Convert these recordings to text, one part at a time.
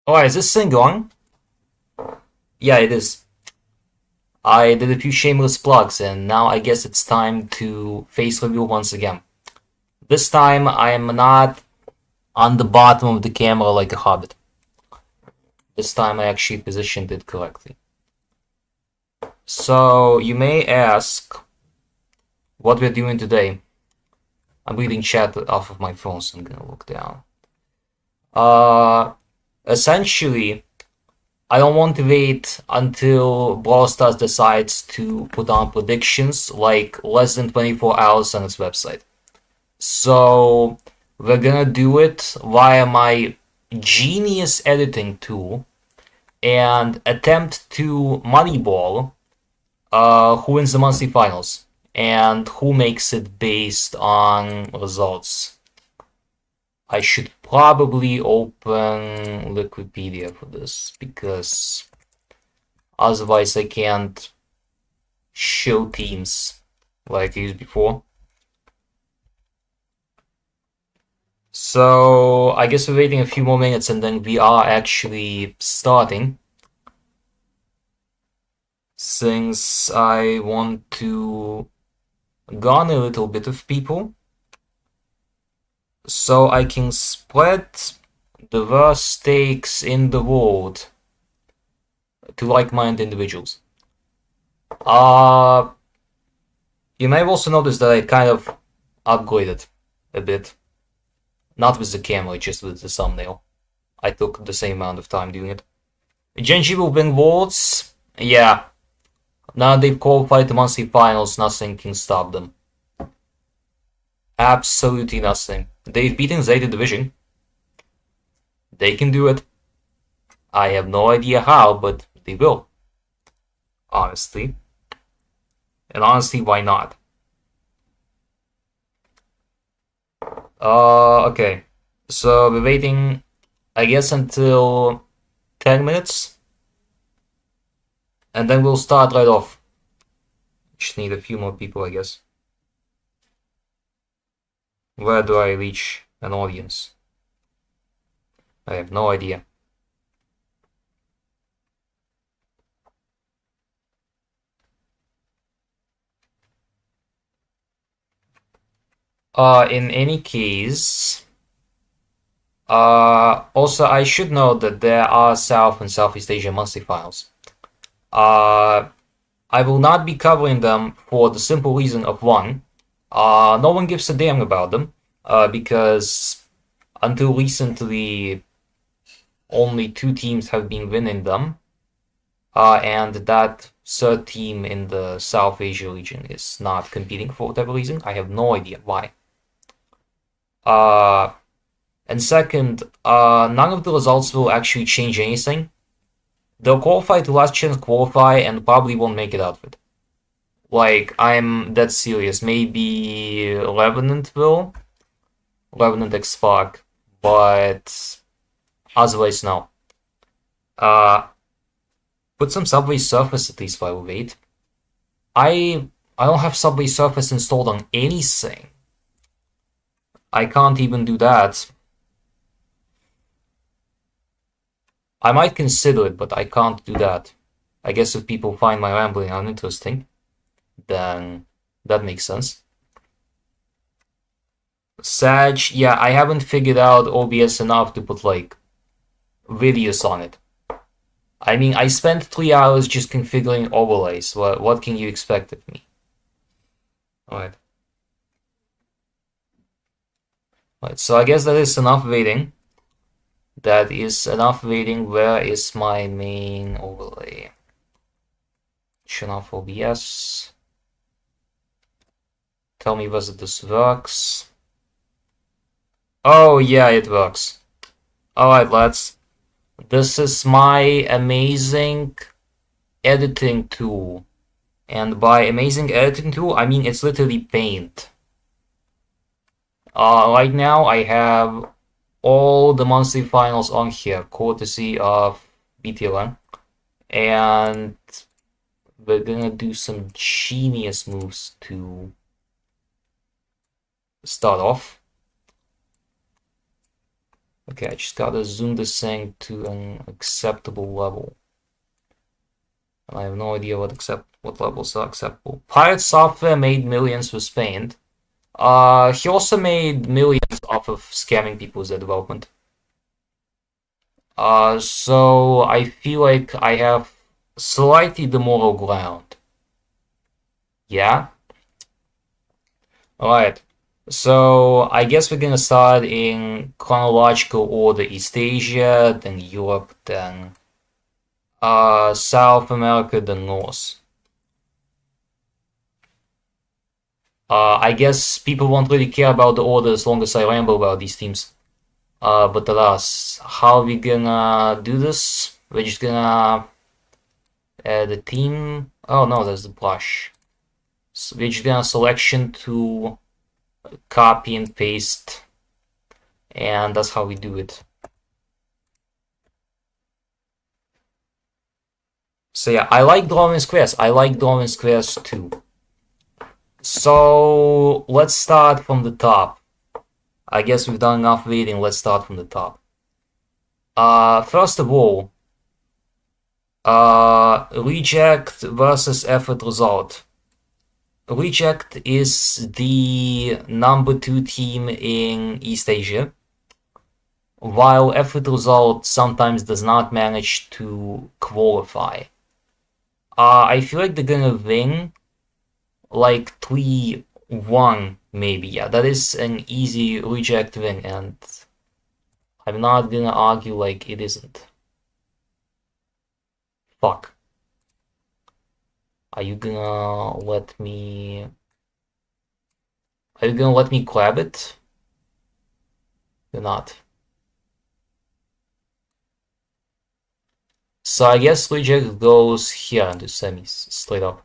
Alright, is this thing going? Yeah, it is. I did a few shameless plugs, and now I guess it's time to face review once again. This time I am not on the bottom of the camera like a hobbit. This time I actually positioned it correctly. So you may ask what we're doing today. I'm reading chat off of my phone, so I'm gonna look down. Essentially, I don't want to wait until Brawl Stars decides to put on predictions like less than 24 hours on its website. So we're gonna do it via my genius editing tool and attempt to moneyball who wins the monthly finals and who makes it based on results. I should probably open Wikipedia for this because otherwise I can't show teams like I used before. So I guess we're waiting a few more minutes and then we are actually starting. Since I want to garner a little bit of people, so I can spread the worst stakes in the world to like-minded individuals. You may have also noticed that I kind of upgraded a bit. Not with the camera, just with the thumbnail. I took the same amount of time doing it. Genji will win Worlds. Yeah. Now they've qualified the monthly finals, nothing can stop them. Absolutely nothing. They've beaten Zeta Division. They can do it. I have no idea how, but they will. Honestly. And honestly, why not? Okay. So we're waiting, I guess, until 10 minutes. And then we'll start right off. Just need a few more people, I guess. Where do I reach an audience? I have no idea. In any case, also I should note that there are South and Southeast Asia monthly finals. I will not be covering them for the simple reason of one, no one gives a damn about them, because until recently, only two teams have been winning them, and that third team in the South Asia region is not competing for whatever reason. I have no idea why. And second, none of the results will actually change anything. They'll qualify to last chance qualify and probably won't make it out of it. Like, I'm that serious. Maybe Revenant will. Revenant X Spark. But otherwise, no. Put some Subway Surface at least while we wait. I don't have Subway Surface installed on anything. I can't even do that. I might consider it, but I can't do that. I guess if people find my rambling uninteresting, then that makes sense. Sag, yeah, I haven't figured out OBS enough to put like videos on it. I mean, I spent 3 hours just configuring overlays. What can you expect of me? Alright. Alright, so I guess that is enough waiting. That is enough waiting. Where is my main overlay? Turn off OBS. Tell me whether this works. Oh yeah, it works. Alright, lads. This is my amazing editing tool. And by amazing editing tool, I mean it's literally paint. Right now I have all the monthly finals on here, courtesy of BTLN. And we're gonna do some genius moves to start off. Okay, I just gotta zoom this thing to an acceptable level. I have no idea what levels are acceptable. Pirate Software made millions with Paint. He also made millions off of scamming people with their development. So I feel like I have slightly the moral ground. Yeah? Alright. So I guess we're gonna start in chronological order: East Asia, then Europe, then South America, then North. I guess people won't really care about the order as long as I ramble about these teams. But alas, how are we gonna do this? We're just gonna add a team. Oh no, there's the brush. So we're just gonna selection to copy and paste, and that's how we do it. So yeah, I like drawing squares. I like drawing squares too. So let's start from the top. I guess we've done enough reading. Let's start from the top. First of all, reject versus effort result. Reject is the number 2 team in East Asia, while effort result sometimes does not manage to qualify. I feel like they're gonna win like 3-1 maybe. Yeah, that is an easy reject win, and I'm not gonna argue like it isn't. Fuck. Are you gonna let me... Are you gonna let me grab it? You're not. So I guess reject goes here into semis, straight up.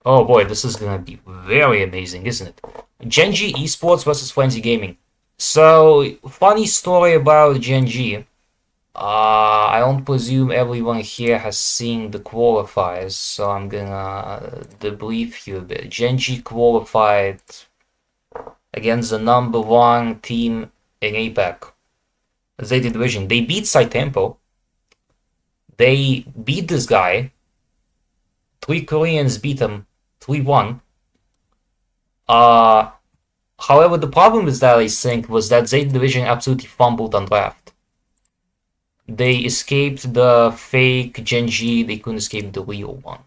Oh boy, this is gonna be very amazing, isn't it? Genji Esports versus Frenzy Gaming. So, funny story about Genji. I don't presume everyone here has seen the qualifiers, so I'm gonna debrief you a bit. Genji qualified against the number 1 team in APAC, Zeta Division. They beat Saitempo. They beat this guy. 3 Koreans beat him 3-1. However, the problem with that, I think, was that Zeta Division absolutely fumbled on draft. They escaped the fake Genji, they couldn't escape the real one.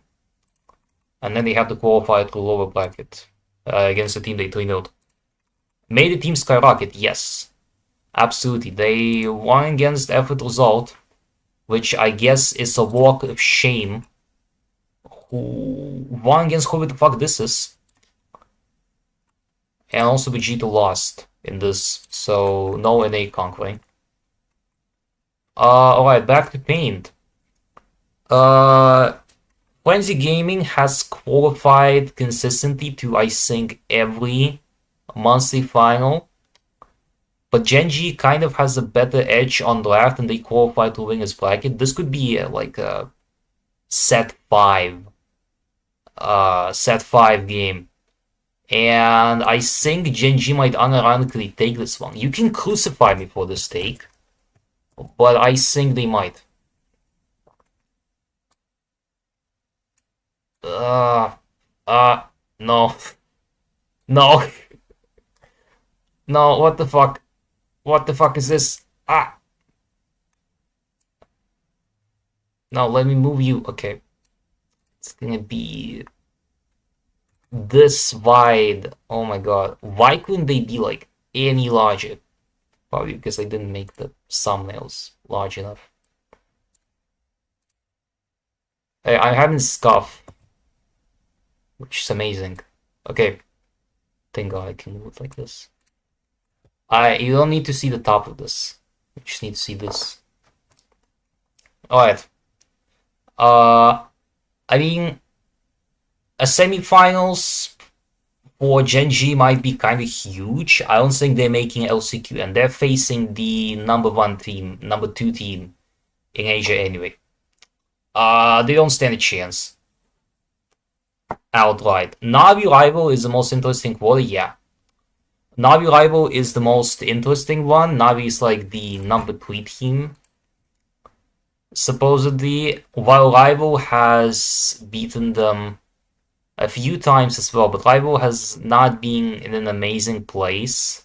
And then they had to qualify to lower bracket against the team they 3-0'd. Made the team skyrocket, yes. Absolutely. They won against effort result, which I guess is a walk of shame. Who won against whoever the fuck this is. And also Vegeta lost in this, so no NA conquering. Alright, back to Paint. Frenzy Gaming has qualified consistently to, I think, every monthly final. But Genji kind of has a better edge on draft and they qualify to win his bracket. This could be like a set 5 game. And I think Genji might unironically take this one. You can crucify me for this take, but I think they might. No. No. No, what the fuck? What the fuck is this? No, let me move you. Okay. It's gonna be this wide. Oh my god. Why couldn't they be like any larger? Probably because I didn't make the thumbnails large enough. Hey, I'm having scuff, which is amazing. Okay. Thank god I can move it like this. You don't need to see the top of this. You just need to see this. Alright. I mean, a semifinals for Genji might be kind of huge. I don't think they're making LCQ, and they're facing the number 1 team, number 2 team in Asia anyway. They don't stand a chance. Outright. Navi rival is the most interesting quarter, yeah. Navi Rival is the most interesting one. Navi is like the number 3 team, supposedly, while Rival has beaten them a few times as well, but Rival has not been in an amazing place.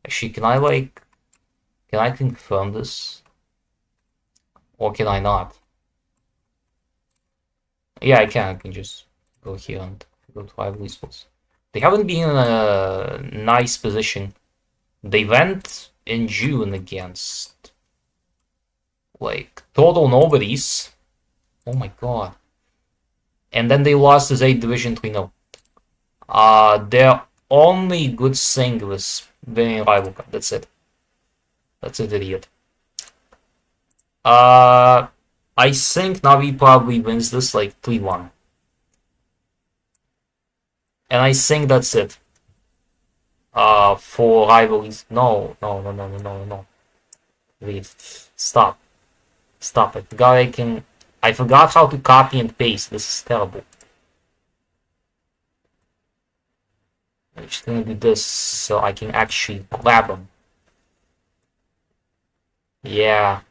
Actually, can I confirm this? Or can I not? Yeah, I can. I can just go here and go to Rival Esports. They haven't been in a nice position. They went in June against, like, total nobodies. Oh my god. And then they lost to Zayt Division 3-0. Their only good thing was winning Rival Cup. That's it. That's it, idiot. I think Navi probably wins this like 3-1. And I think that's it. For rivalries. No. Wait. Stop. Stop. I forgot how to copy and paste. This is terrible. I'm just gonna do this so I can actually grab them. Yeah.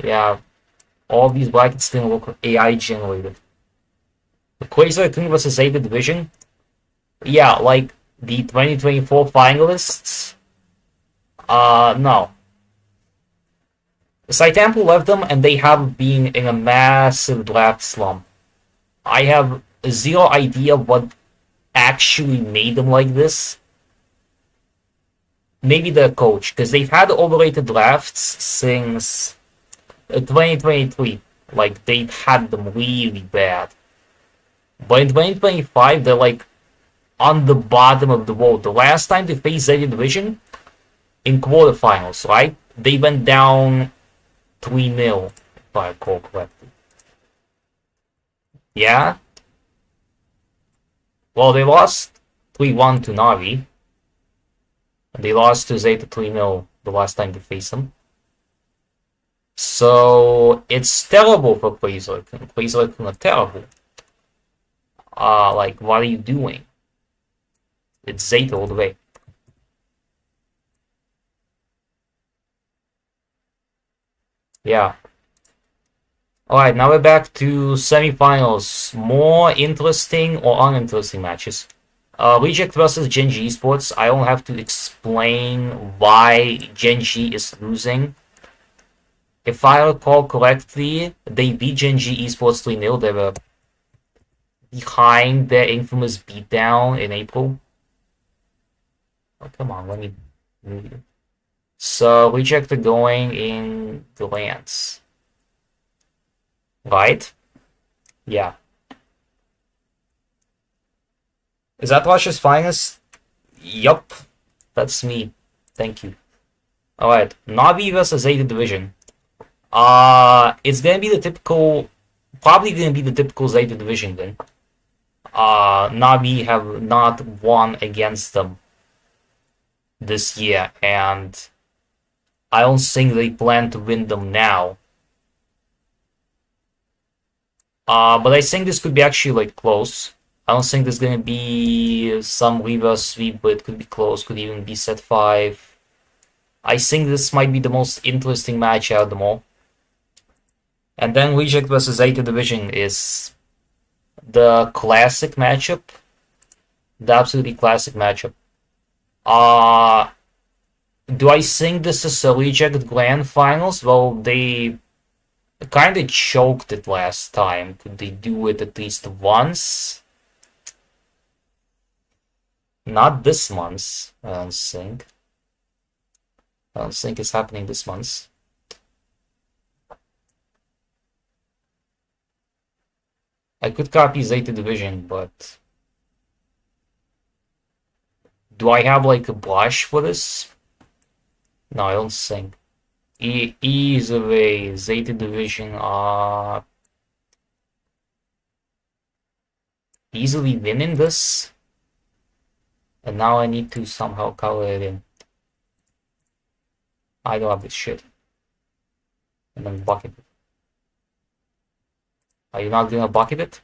Yeah. All these brackets still look AI generated. The Quasar King versus Zeta Division. Yeah, like the 2024 finalists. No. Saitampu left them and they have been in a massive draft slump. I have zero idea what actually made them like this. Maybe the coach, because they've had overrated drafts since 2023. Like, they've had them really bad. But in 2025, they're like on the bottom of the world. The last time they faced Zeta Division in quarterfinals, right? They went down 3-0, if I recall correctly. Yeah? Well, they lost 3-1 to Navi. They lost to Zeta 3-0 the last time they faced them. So, it's terrible for Quasar. Quasar are terrible. Like, what are you doing? It's Zeta all the way. Yeah. Alright, now we're back to semifinals. More interesting or uninteresting matches. Reject versus Genji Esports. I don't have to explain why Genji is losing. If I recall correctly, they beat Genji Esports 3-0. They were behind their infamous beatdown in April. Oh, come on, let me move you. So, Reject are going in glance. Right? Yeah. Is that Russia's finest? Yup. That's me. Thank you. Alright. Navi versus Zeta Division. It's gonna be the typical... Probably gonna be the typical Zeta Division then. Navi have not won against them this year, and I don't think they plan to win them now. But I think this could be actually like close. I don't think there's gonna be some reverse sweep, but it could be close, could even be set 5. I think this might be the most interesting match out of them all. And then Reject versus Zeta Division is the classic matchup. The absolutely classic matchup. Do I think this is a Reject Grand Finals? Well, they kind of choked it last time. Could they do it at least once? Not this month, I don't think. I don't think it's happening this month. I could copy Zeta Division, but do I have like a blush for this? No, I don't think. Either way, Zeta Division are easily winning this. And now I need to somehow color it in. I don't have this shit. And then bucket it. Are you not gonna bucket it?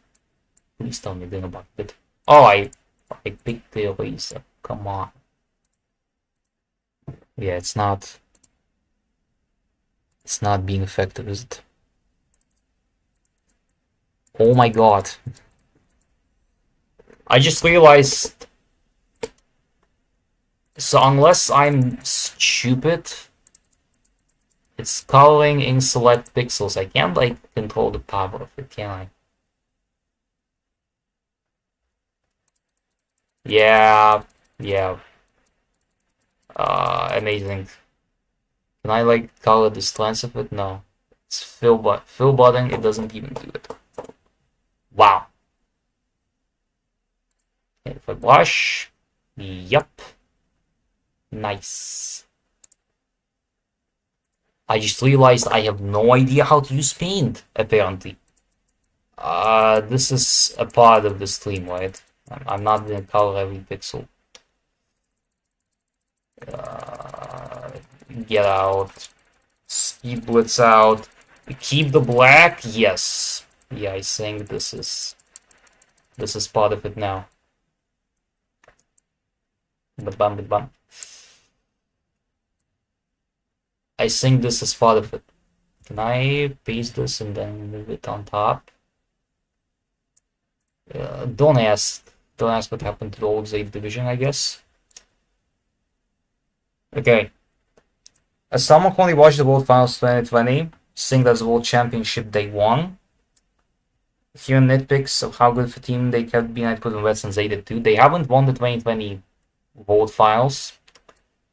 Please tell me you're gonna bucket it. Oh, I picked the eraser. Come on. Yeah, it's not. It's not being effective, is it? Oh my god. I just realized. So unless I'm stupid, it's coloring in select pixels. I can't like control the power of it, can I? Yeah, yeah. Amazing. Can I like color the strength of it? No. It's fill button, it doesn't even do it. Wow. And if I blush, yup. Nice. I just realized I have no idea how to use paint, apparently. This is a part of the stream, right? I'm not gonna color every pixel. Get out. Speed blitz out. Keep the black? Yes. Yeah, I think this is part of it now. Bam. I think this is part of it. Can I paste this and then move it on top? Don't ask. Don't ask what happened to the old 8th division, I guess. Okay. As someone who only watched the World Finals 2020, seeing that's the World Championship they won. Here nitpicks of how good of a team they kept being, I put in Red since they did too. They haven't won the 2020 World Finals.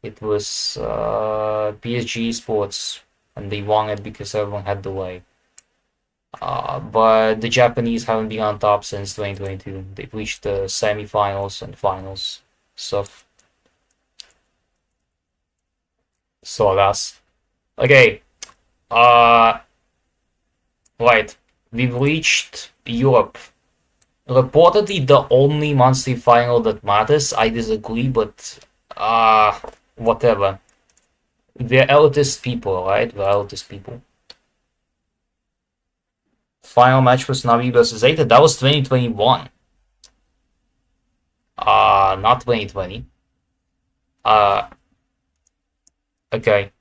It was PSG Sports, and they won it because everyone had delay. But the Japanese haven't been on top since 2022. They've reached the semifinals and finals. So that's okay. Right. We've reached Europe. Reportedly the only monthly final that matters. I disagree, but whatever. We're elitist people, right? We're elitist people. Final match was Navi versus Zeta. That was 2021. Not 2020. Okay.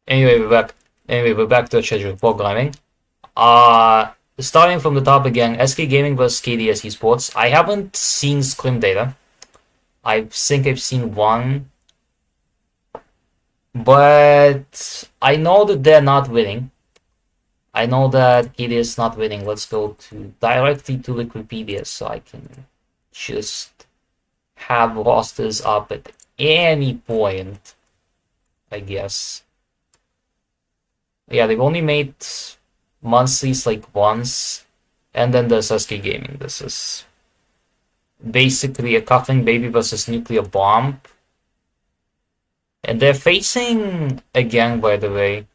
Anyway, we're back to scheduled programming. Starting from the top again, SK Gaming versus KDS Esports. I haven't seen scrim data. I think I've seen one, but I know that they're not winning. I know that KDS is not winning. Let's go directly to Wikipedia so I can just have rosters up at any point, I guess. Yeah, they've only made monthlies like once, and then there's SK Gaming. This is basically a coughing baby versus nuclear bomb. And they're facing again, by the way.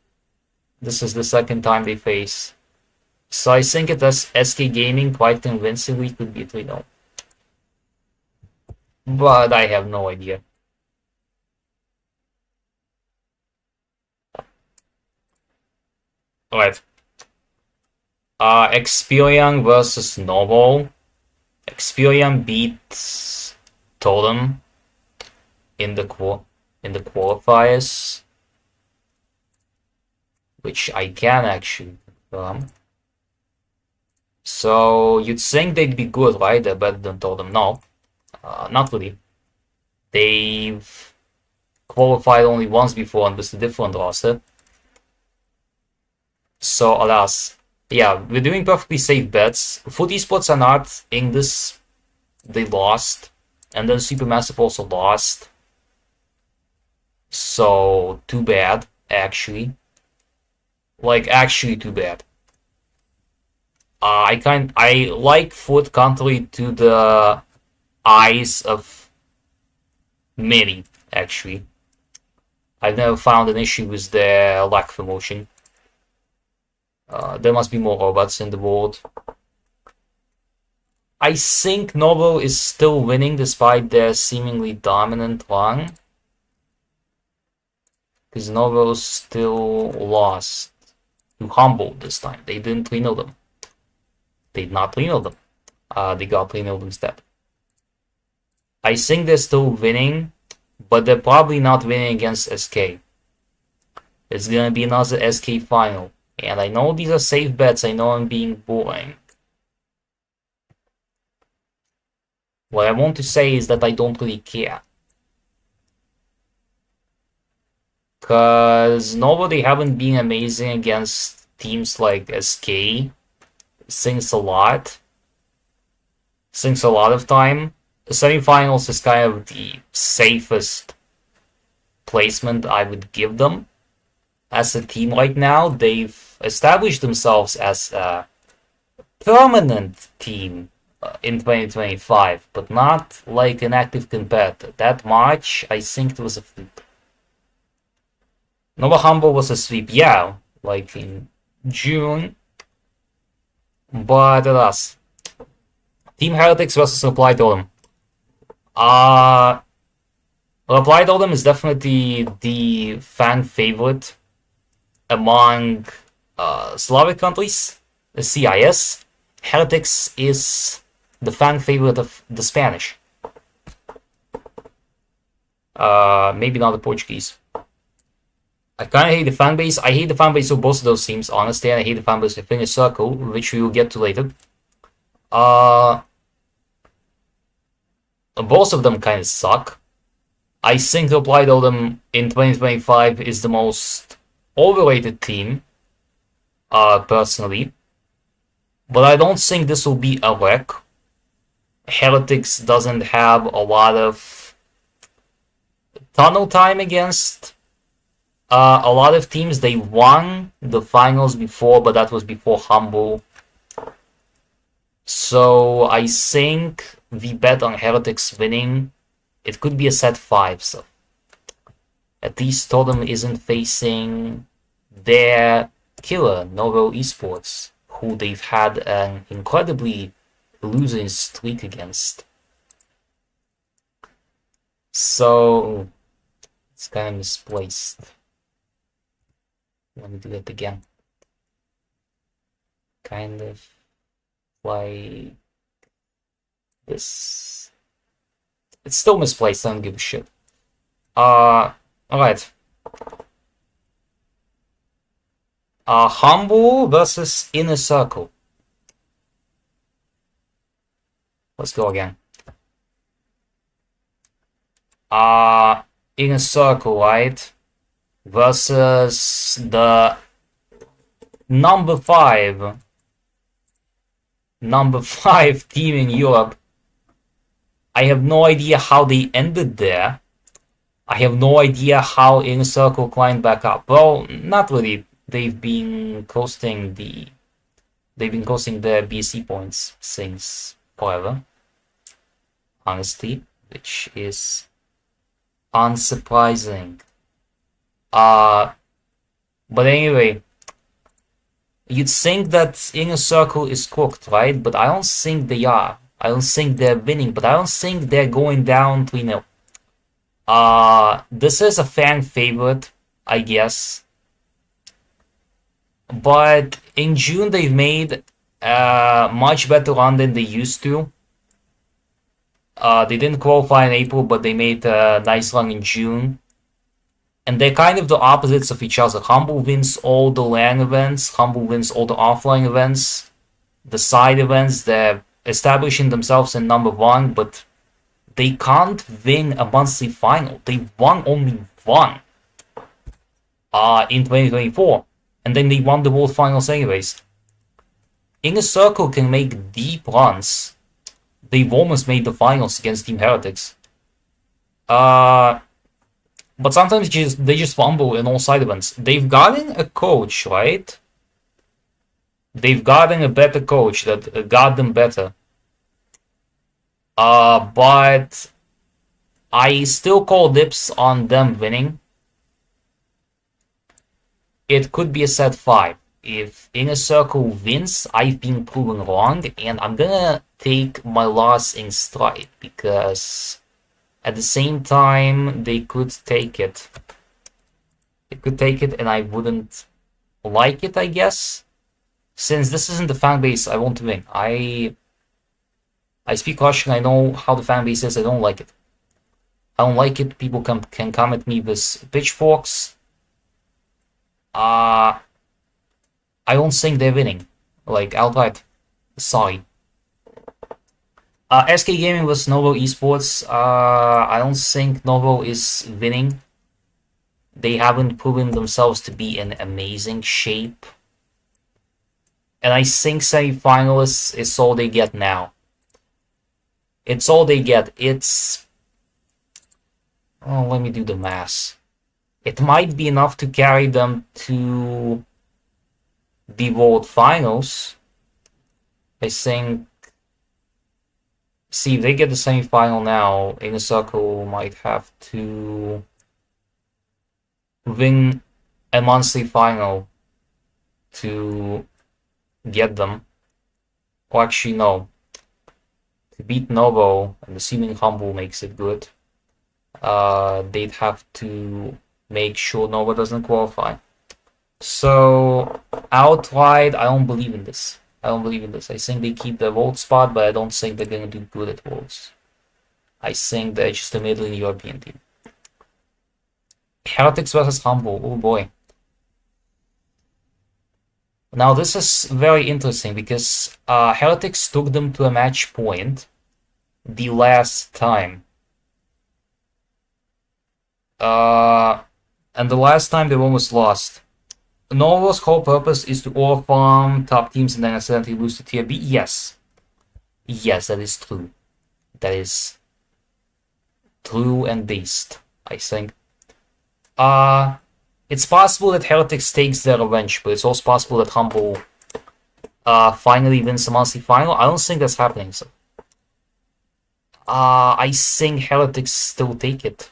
This is the second time they face. So I think it does SK Gaming quite convincingly could be 3-0. But I have no idea. Alright. Experian versus Novo. Experian beats Totem in the qualifiers, which I can actually confirm. So you'd think they'd be good, right? They're better than Totem. No, not really. They've qualified only once before and with a different roster. So alas. Yeah, we're doing perfectly safe bets. Foot Esports are not in this. They lost. And then Supermassive also lost. So, too bad, actually. Like, actually too bad. I like Foot contrary to the eyes of many, actually. I've never found an issue with their lack of emotion. There must be more robots in the world. I think Novo is still winning despite their seemingly dominant run. Because Novo still lost to Humble this time. They didn't 3-0 them. They did not 3-0 them. They got 3-0 instead. I think they're still winning, but they're probably not winning against SK. It's gonna be another SK final. And I know these are safe bets, I know I'm being boring. What I want to say is that I don't really care. Because nobody haven't been amazing against teams like SK since a lot of time. The semifinals is kind of the safest placement I would give them. As a team right now, they've established themselves as a permanent team in 2025, but not like an active competitor. That March, I think it was a fluke. Nova Humble was a sweep, yeah, like in June. But alas. Team Heretics versus Reply Totem. Reply Totem is definitely the fan favorite among Slavic countries, the CIS. Heretics is the fan favorite of the Spanish. Maybe not the Portuguese. I kind of hate the fan base. I hate the fan base of both of those teams, honestly, and I hate the fan base of Inner Circle, which we will get to later. Both of them kind of suck. I think Reply Totem in 2025 is the most overrated team, personally. But I don't think this will be a wreck. Heretics doesn't have a lot of tunnel time against a lot of teams. They won the finals before, but that was before Humble. So I think we bet on Heretics winning. It could be a set 5, so at least Totem isn't facing their killer, Novo Esports, who they've had an incredibly losing streak against. So it's kind of misplaced. Let me do that again. Kind of like this. It's still misplaced, I don't give a shit. Alright. Humble versus Inner Circle. Let's go again. Inner Circle, right? Versus the number 5 team in Europe. I have no idea how they ended there. I have no idea how Inner Circle climbed back up. Well, not really. They've been coasting the BSC points since forever. Honestly, which is unsurprising. But anyway, you'd think that Inner Circle is cooked, right? But I don't think they are. I don't think they're winning, but I don't think they're going down 3-0. This is a fan favorite, I guess. But in June, they've made a much better run than they used to. They didn't qualify in April, but they made a nice run in June. And they're kind of the opposites of each other. Humble wins all the LAN events. Humble wins all the offline events. The side events, they're establishing themselves in number 1, but they can't win a monthly final. They won only one in 2024. And then they won the World Finals anyways. Inner Circle can make deep runs. They've almost made the finals against Team Heretics. But sometimes they just fumble in all side events. They've gotten a coach, right? They've gotten a better coach that got them better. But I still call dips on them winning. It could be a set 5. If Inner Circle wins, I've been proven wrong, and I'm gonna take my loss in stride, because at the same time, they could take it. They could take it, and I wouldn't like it, I guess. Since this isn't the fan base I want to win. I speak Russian, I know how the fan base is, I don't like it. I don't like it, people can come at me with pitchforks. I don't think they're winning. Like, outright. Sorry. SK Gaming vs Novo Esports. I don't think Novo is winning. They haven't proven themselves to be in amazing shape. And I think semi-finalists is all they get now. It's all they get. It's... Oh, let me do the math. It might be enough to carry them to the World Finals. I think... See, if they get the semi-final now, Inner Circle might have to win a monthly final to get them. Or actually, no. To beat Novo, and assuming Humble makes it good, they'd have to make sure Novo doesn't qualify. So, outright, I don't believe in this. I don't believe in this. I think they keep the World spot, but I don't think they're going to do good at Worlds. I think they're just a middling European team. Heretics versus Humble. Oh boy. Now this is very interesting because Heretics took them to a match point the last time. And the last time they almost lost. Novo's whole purpose is to overfarm top teams and then accidentally lose to Tier B? Yes. Yes, that is true. That is true and based, I think. It's possible that Heretics takes their revenge, but it's also possible that Humble finally wins the monthly final. I don't think that's happening, so. I think Heretics still take it.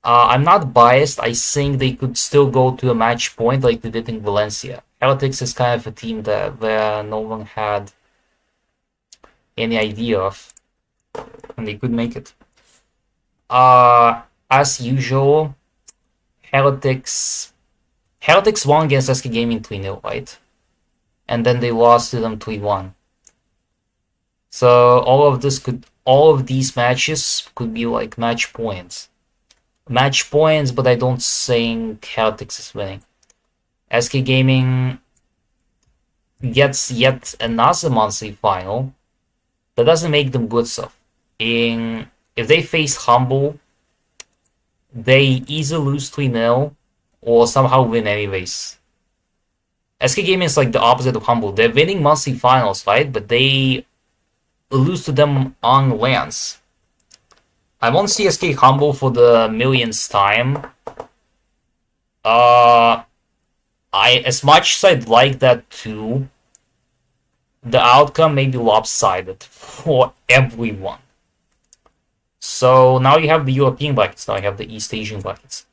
I'm not biased. I think they could still go to a match point like they did in Valencia. Heretics is kind of a team where no one had any idea of, and they could make it. As usual, Heretics won against SK Gaming 3-0, right? And then they lost to them 3-1. So all of these matches could be like match points. Match points, but I don't think Heretics is winning. SK Gaming gets yet another monthly final. That doesn't make them good stuff. If they face Humble, they either lose 3-0 or somehow win anyways. SK Gaming is like the opposite of Humble. They're winning monthly finals, right? But they lose to them on lands. I won't see SK Humble for the millionth time. As much as I'd like that too, the outcome may be lopsided for everyone. So now you have the European brackets, now you have the East Asian brackets.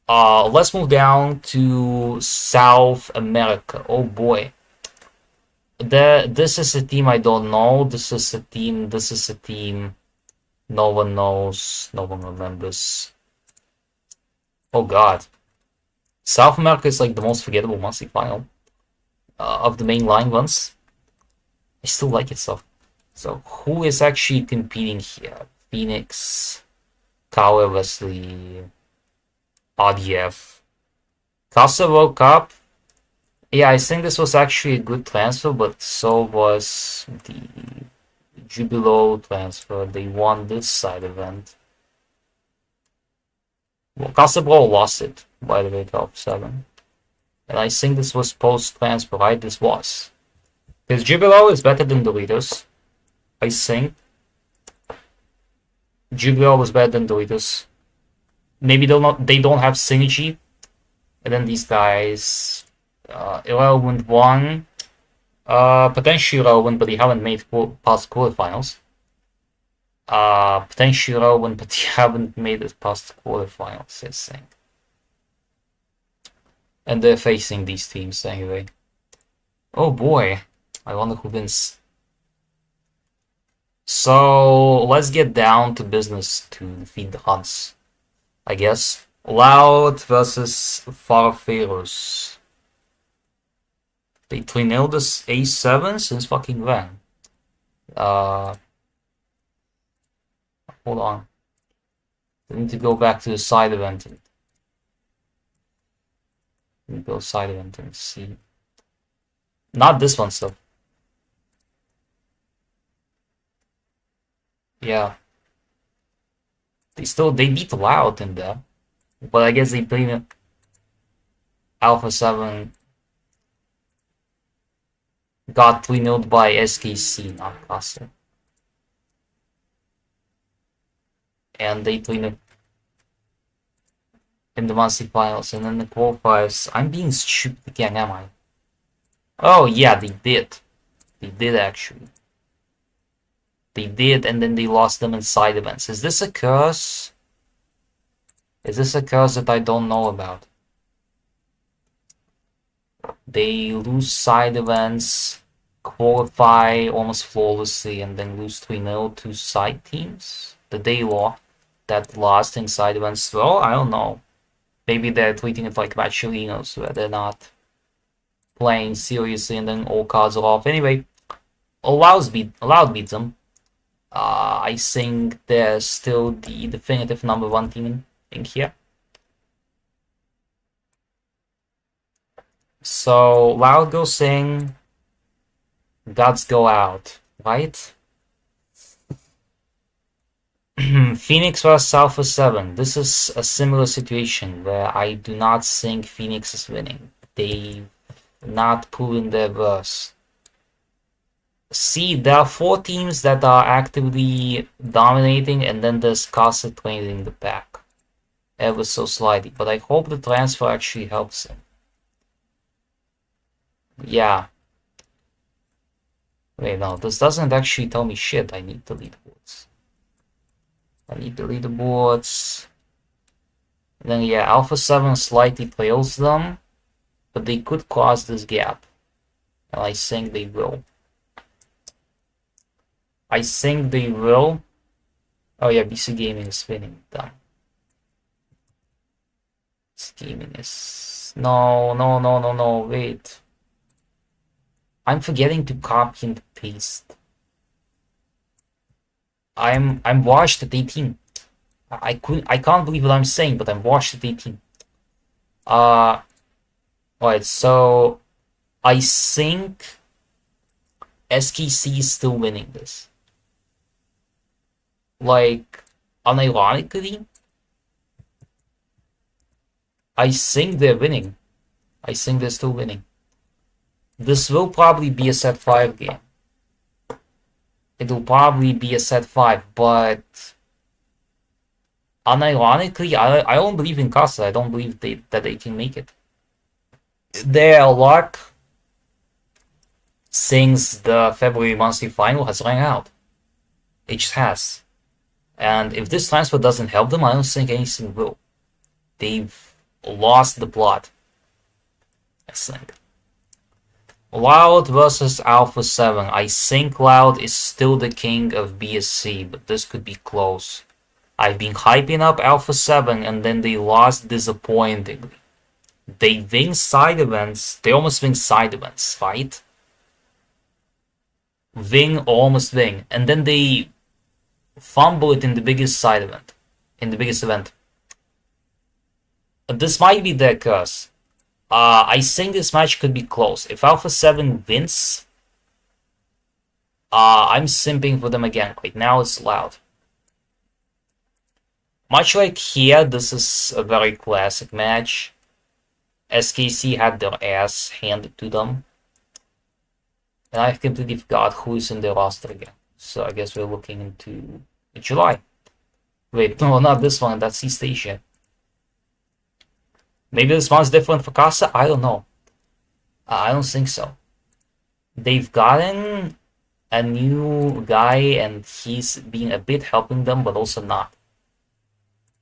Let's move down to South America. Oh boy. This is a team I don't know. This is a team no one knows, no one remembers. Oh god. South America is like the most forgettable monthly final of the mainline ones. I still like it so. So who is actually competing here? Phoenix, Kawa, Wesley, RDF. Casa World Cup. Yeah, I think this was actually a good transfer, but so was the Jubilo transfer. They won this side event. Well, Casabro lost it, by the way, 12-7. And I think this was post-transfer, right? This was. Because Jubilo is better than Doritos, I think. Jubilo was better than Doritos. Maybe they don't have synergy. And then these guys, irrelevant one. Potentially relevant, but they haven't made past quarterfinals. Potentially relevant, but they haven't made it past quarterfinals, I think. And they're facing these teams anyway. Oh boy, I wonder who wins. So let's get down to business to defeat the Huns, I guess. Loud versus Farferos. They 3-0 this A7 since fucking when? Uh, hold on. I need to go back to the side event. Let me go side event and see. Not this one, so. Yeah. They beat Loud in there. But I guess they beat Alpha 7 got 3-0 by SKC, not Castle. And they 3-0 in the monthly finals, and then the qualifiers. I'm being stupid again, am I? Oh yeah, they did. They did actually. They did, and then they lost them in side events. Is this a curse? Is this a curse that I don't know about? They lose side events, qualify almost flawlessly, and then lose 3-0 to side teams. The day law that lost in side events. Well, I don't know. Maybe they're treating it like Machelinos, where they're not playing seriously and then all cards are off. Anyway, Loud beats them. I think they're still the definitive number one team in here. So Loud goes Sing, Gods go out, right? Phoenix vs Alpha 7. This is a similar situation where I do not think Phoenix is winning. They've not proven their worth. See, there are 4 teams that are actively dominating, and then there's Casa trailing the pack. Ever so slightly. But I hope the transfer actually helps him. Yeah. Wait, no, this doesn't actually tell me shit. I need the leaderboards. And then, yeah, Alpha 7 slightly trails them, but they could close this gap. And I think they will. Oh yeah, BC Gaming is winning. Done. BC Gaming is... No, wait. I'm forgetting to copy and paste. I'm washed at 18. I can't believe what I'm saying, but I'm washed at 18. Alright, so I think SKC is still winning this. Like, unironically, I think they're winning. I think they're still winning. This will probably be a set 5 game. It will probably be a set 5, but unironically, I don't believe in Casa. I don't believe that they can make it. Their luck since the February monthly final has run out. It just has. And if this transfer doesn't help them, I don't think anything will. They've lost the plot, I think. Loud versus Alpha 7. I think Loud is still the king of BSC, but this could be close. I've been hyping up Alpha 7 and then they lost disappointingly. They win side events. They almost win side events, right? Win or almost win. And then they fumble it in the biggest side event. In the biggest event. This might be their curse. I think this match could be close. If Alpha 7 wins, I'm simping for them again. Right now it's Loud. Much like here, this is a very classic match. SKC had their ass handed to them. And I completely forgot who is in the roster again. So I guess we're looking into July. Wait, no, not this one. That's East Asia. Maybe this one's different for Casa? I don't know. I don't think so. They've gotten a new guy and he's been a bit helping them, but also not.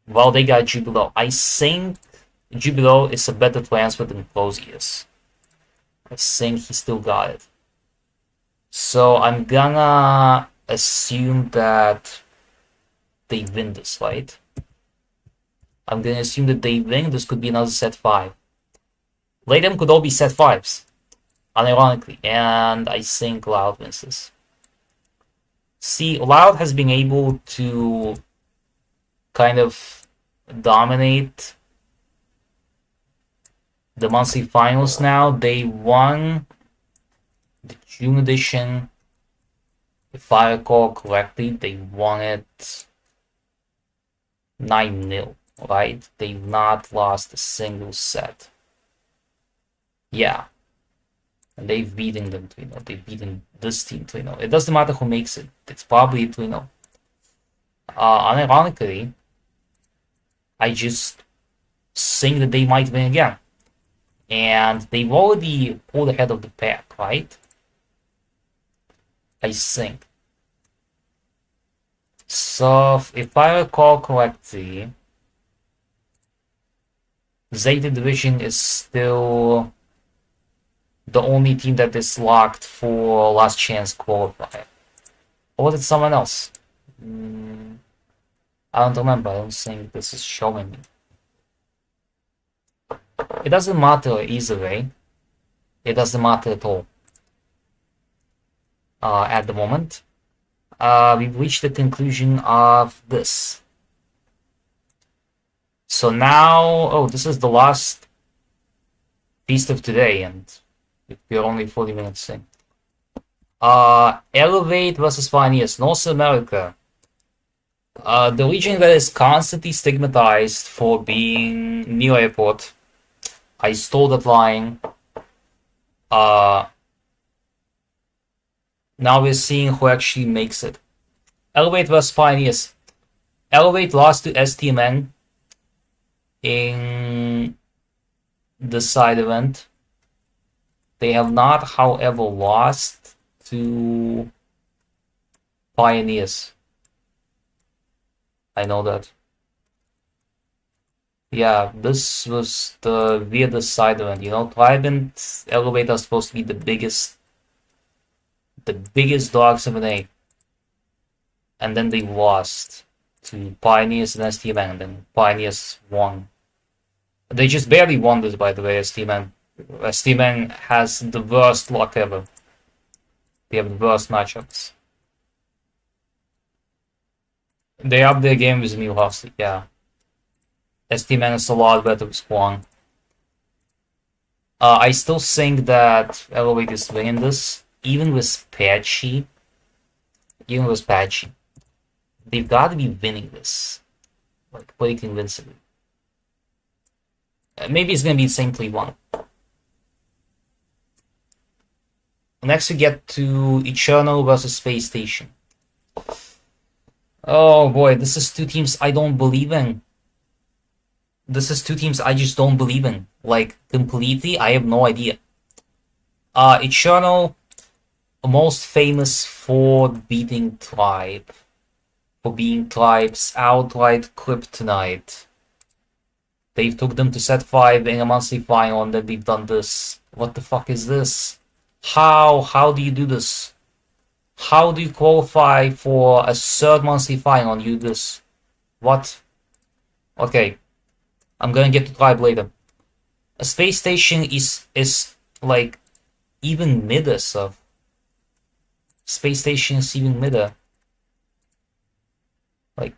Well, they got Jubilo. I think Jubilo is a better transfer than Plosius. I think he still got it. So I'm gonna assume that they win this, right? I'm gonna assume that they win. This could be another set 5. Latem could all be set 5s, unironically, and I think Loud wins this. See, Loud has been able to kind of dominate the monthly finals now. They won the June edition. If I recall correctly, they won it 9-0, right? They've not lost a single set. Yeah. And they've beaten them 3-0. They've beaten this team 3-0. It doesn't matter who makes it. It's probably 3-0. Unironically, I just think that they might win again. And they've already pulled ahead of the pack, right? I think. So, if I recall correctly, Zeta Division is still the only team that is locked for last chance qualifier. Or was it someone else? I don't remember. I don't think this is showing me. It doesn't matter either way. It doesn't matter at all. At the moment. We've reached the conclusion of this. So now, this is the last feast of today, and we're only 40 minutes in. Elevate versus Pioneers, North America. The region that is constantly stigmatized for being near airport. I stole that line. Now we're seeing who actually makes it. Elevate vs Pioneers. Elevate lost to STMN in the side event. They have not, however, lost to Pioneers. I know that. Yeah, this was the weirdest side event, you know. Tribe and Elevate are supposed to be the biggest dogs of an A. And then they lost to Pioneers and STMN, and then Pioneers won. They just barely won this, by the way, STMN. STMN has the worst luck ever. They have the worst matchups. They up their game with me last, yeah. STMN is a lot better with Squan. I still think that Elevate is winning this, even with Patchy. They've got to be winning this, like, pretty convincingly. Maybe it's gonna be the same 3-1. Next we get to Eternal versus Space Station. Oh boy, this is two teams I don't believe in. This is two teams I just don't believe in. Like, completely, I have no idea. Eternal, most famous for beating Tribe. For being Tribe's outright kryptonite. They took them to set 5 in a monthly final, and then they've done this. What the fuck is this? How do you do this? How do you qualify for a third monthly final and you do this? What? Okay. I'm gonna get to Tribe later. A Space Station is like even midder, so Space Station is even midder. Like,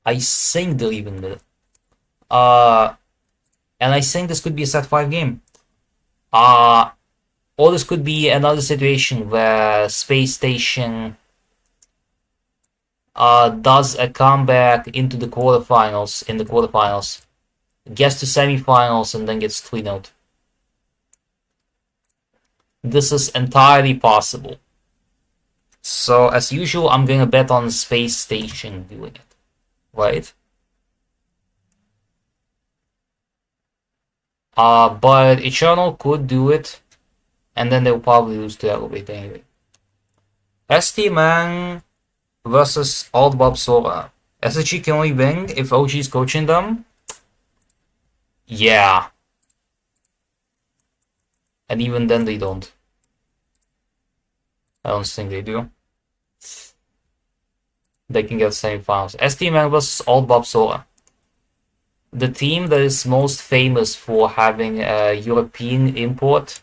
I think they're even midder. And I think this could be a set 5 game. Or this could be another situation where Space Station does a comeback into the quarterfinals, gets to semifinals, and then gets 3-0'd. This is entirely possible. So, as usual, I'm gonna bet on Space Station doing it. Right? But Eternal could do it, and then they'll probably lose to Elevate anyway. ST-Man versus Old Bob Sora. SSG can only win if OG is coaching them? Yeah. And even then they don't. I don't think they do. They can get semifinals. ST-Man versus Old Bob Sora. The team that is most famous for having a European import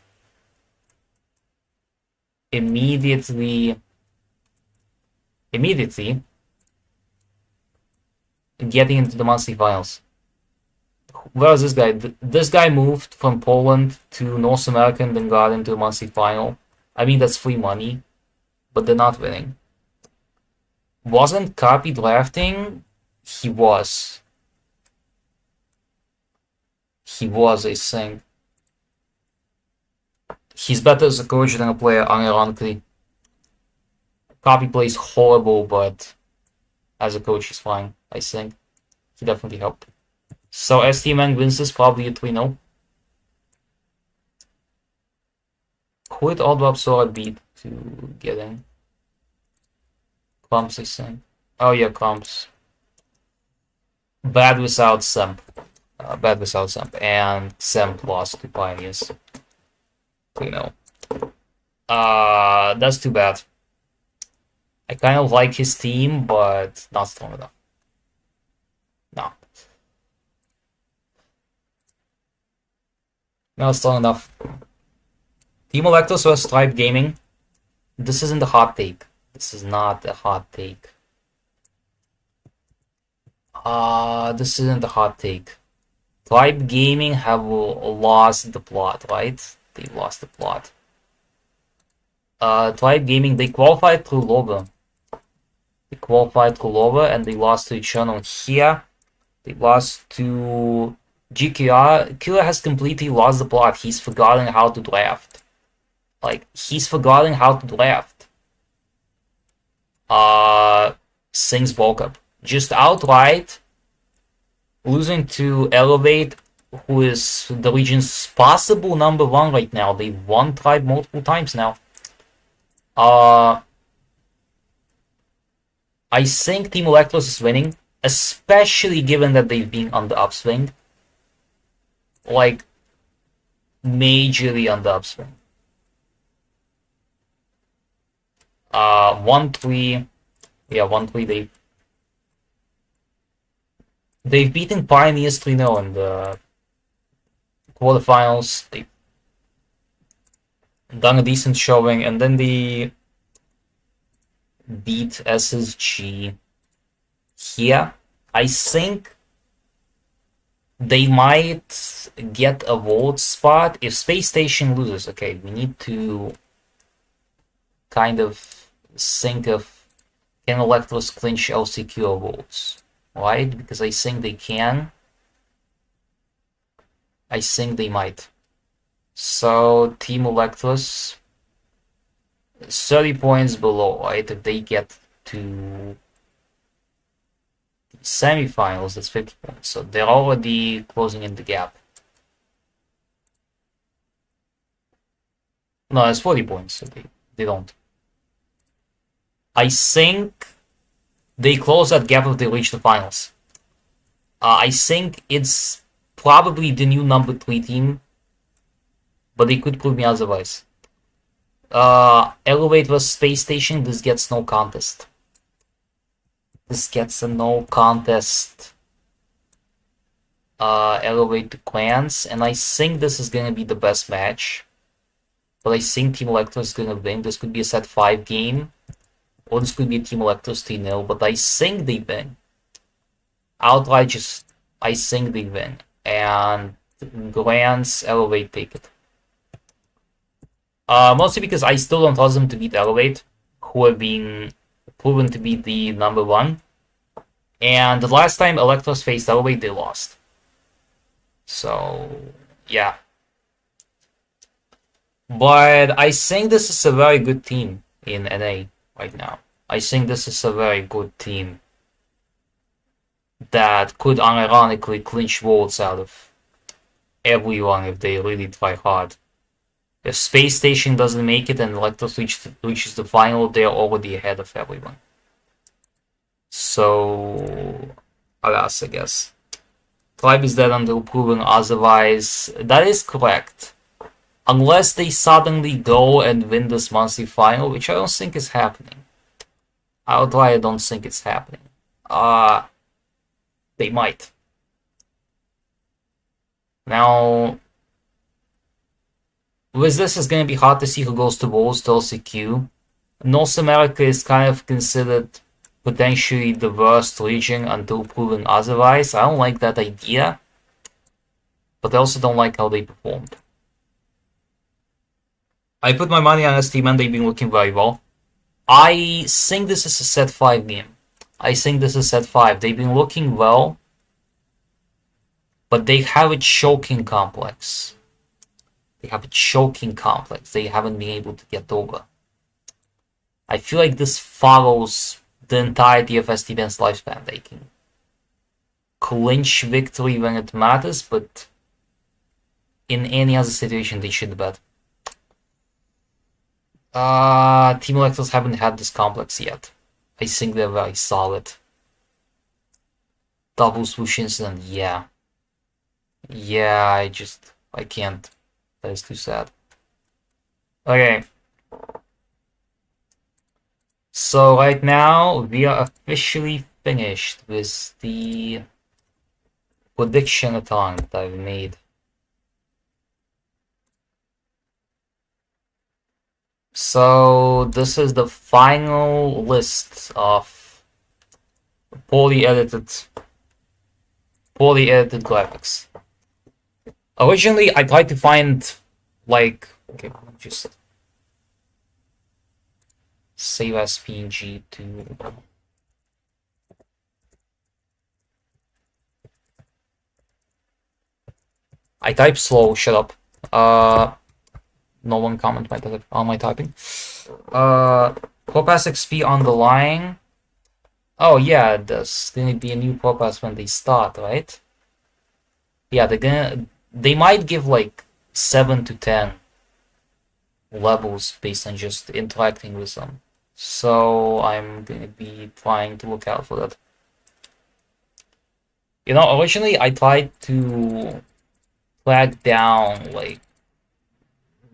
immediately immediately getting into the monthly finals. Where is this guy? This guy moved from Poland to North America and then got into the monthly final. I mean, that's free money, but they're not winning. Wasn't Copy drafting? He was. He was, I think. He's better as a coach than a player, unironically. Copy plays horrible, but as a coach, he's fine, I think. He definitely helped. So STMN wins this, probably a 3-0. Who did Oddbob Sora beat to get in? Clumps, I think. Oh yeah, Clumps. Bad without Semp. Bad without Semp. And Semp lost to Pioneers. 3-0. That's too bad. I kind of like his team, but not strong enough. No. Not strong enough. Team Electros vs Stripe Gaming. This isn't a hot take. This is not a hot take. This isn't a hot take. Stripe Gaming have lost the plot, right? They lost the plot. Stripe Gaming, they qualified through Loba. They qualified through Loba and they lost to Eternal here. They lost to GQR. Killer has completely lost the plot. He's forgotten how to draft. Like, he's forgotten how to draft. Sings bulk up. Just outright losing to Elevate, who is the region's possible number 1 right now. They've won Tribe multiple times now. I think Team Electros is winning, especially given that they've been on the upswing. Like, majorly on the upswing. 1-3. Yeah, 1-3. They've beaten Pioneers 3-0 in the quarterfinals. They've done a decent showing, and then they beat SSG here. I think they might get a vote spot if Space Station loses. Okay, we need to kind of think of, can Electros clinch LCQ votes, right? Because I think they can. I think they might. So Team Electros 30 points below, right? If they get to the semifinals, that's 50 points. So they're already closing in the gap. No, it's 40 points, so they don't. I think they close that gap if they reach the finals. I think it's probably the new number 3 team, but they could prove me otherwise. Elevate vs Space Station, this gets no contest. This gets a no contest. Elevate to Clans, and I think this is gonna be the best match. But I think Team Electros is gonna win. This could be a set 5 game. Or this could be a Team Electros 3-0, but I think they win. Outright, just I think they win. And Glance, Elevate take it. Mostly because I still don't trust them to beat Elevate, who have been proven to be the number 1. And the last time Electros faced Elevate, they lost. So, yeah. But I think this is a very good team in NA right now. I think this is a very good team that could unironically clinch votes out of everyone if they really try hard. If Space Station doesn't make it and Electros reaches the final, they're already ahead of everyone. So, alas, I guess. Tribe is dead until proven otherwise. That is correct. Unless they suddenly go and win this monthly final, which I don't think is happening. Outright, I don't think it's happening. They might. Now, with this, it's going to be hard to see who goes to Worlds to LCQ. North America is kind of considered potentially the worst region until proven otherwise. I don't like that idea, but I also don't like how they performed. I put my money on ST and they've been looking very well. I think this is a set 5 game. I think this is set 5. They've been looking well, but they have a choking complex. They have a choking complex they haven't been able to get over. I feel like this follows the entirety of ST-Ben's lifespan. They can clinch victory when it matters, but in any other situation, they should bet. Team Electors haven't had this complex yet. I think they're very solid. Double swoosh incident, yeah. Yeah, I can't. That is too sad. Okay. So right now, we are officially finished with the prediction-a-thon that I've made. So this is the final list of poorly edited graphics. Originally, I tried to find like, okay, just save as PNG to I type slow, shut up. No one comment on my typing. Propass XP on the line. Oh yeah, there's gonna be a new Propass when they start, right? Yeah, they might give like 7 to 10 levels based on just interacting with them. So I'm gonna be trying to look out for that. You know, originally I tried to flag down like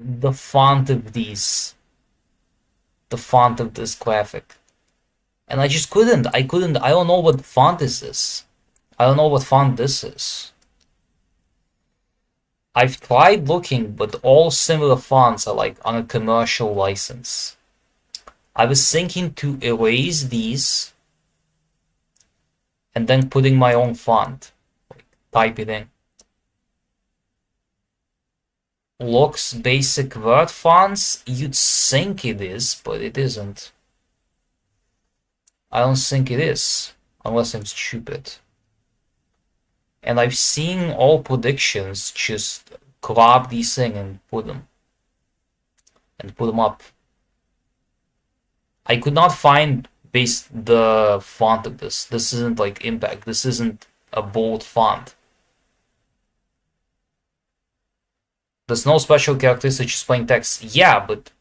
the font of this graphic, and I just couldn't. I don't know what font is this. I don't know what font this is. I've tried looking, but all similar fonts are like on a commercial license. I was thinking to erase these and then putting my own font, like type it in. Looks basic word fonts, you'd think it is, but it isn't. I don't think it is, unless I'm stupid. And I've seen all predictions just grab these things and put them up. I could not find the font of this. This isn't like Impact. This isn't a bold font. There's no special characteristic, just plain text. Yeah, but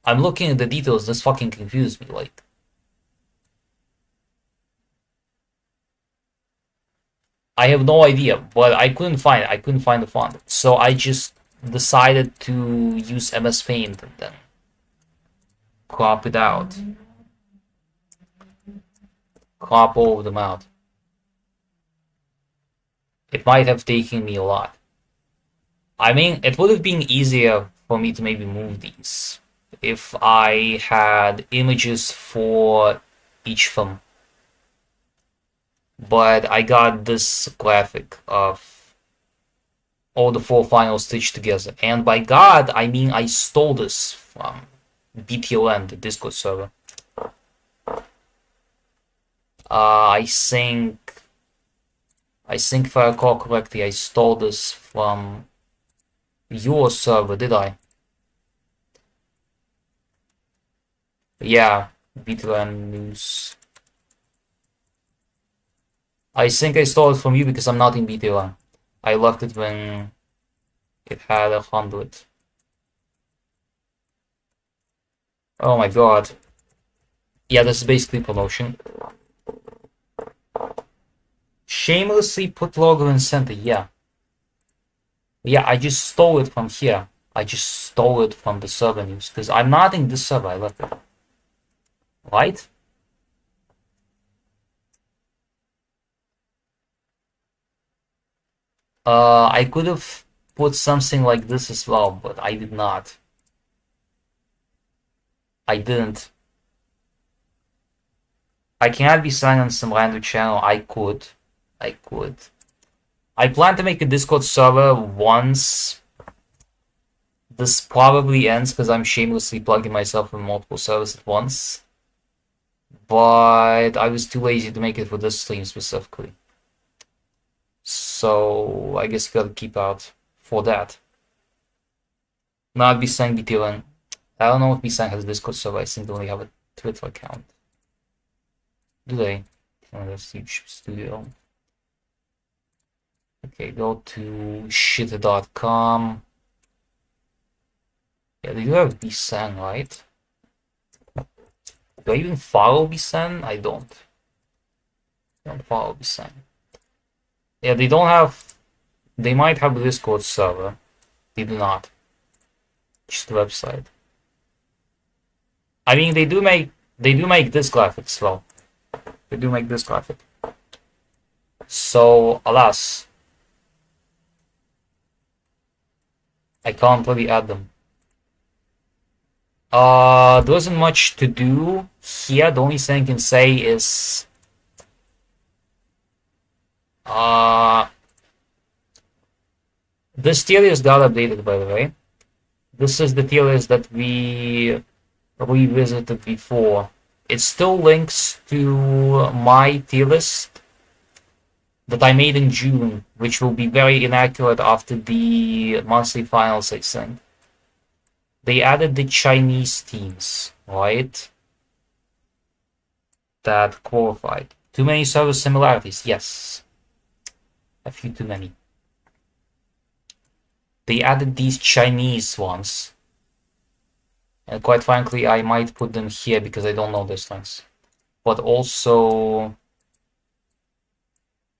I'm looking at the details. This fucking confused me. Like, I have no idea, but I couldn't find it. I couldn't find the font, so I just decided to use MS Paint and then crop it out, crop all of them out. It might have taken me a lot. I mean, it would have been easier for me to maybe move these if I had images for each film. But I got this graphic of all the 4 finals stitched together. And by God, I mean I stole this from BTLN, the Discord server. I think if I recall correctly, I stole this from your server, did I? Yeah, BTLN news. I think I stole it from you because I'm not in BTLN. I left it when it had 100. Oh my god. Yeah, this is basically promotion. Shamelessly put logo in center, yeah. Yeah, I just stole it from here. I just stole it from the server news because I'm not in this server, I left it. Right? I could have put something like this as well, but I did not. I didn't. I cannot be signed on some random channel. I could. I could. I plan to make a Discord server once this probably ends because I'm shamelessly plugging myself in multiple servers at once. But I was too lazy to make it for this stream specifically. So I guess you gotta keep out for that. Not Bisang BTLN. I don't know if Bisang has a Discord server. I think they only have a Twitter account. Do they? Oh, that's huge studio. Okay, go to shit.com. Yeah, they do have Bisang, right? Do I even follow Bisang? I don't. I don't follow Bisang. Yeah, they don't have. They might have a Discord server. They do not. Just the website. I mean, they do make this graphic as well. They do make this graphic. So, alas, I can't really add them. There isn't much to do here. The only thing I can say is, this tier list got updated, by the way. This is the tier list that we revisited before. It still links to my tier list that I made in June, which will be very inaccurate after the monthly finals, I think. They added the Chinese teams, right? That qualified. Too many server similarities, yes. A few too many. They added these Chinese ones. And quite frankly, I might put them here because I don't know these things. But also,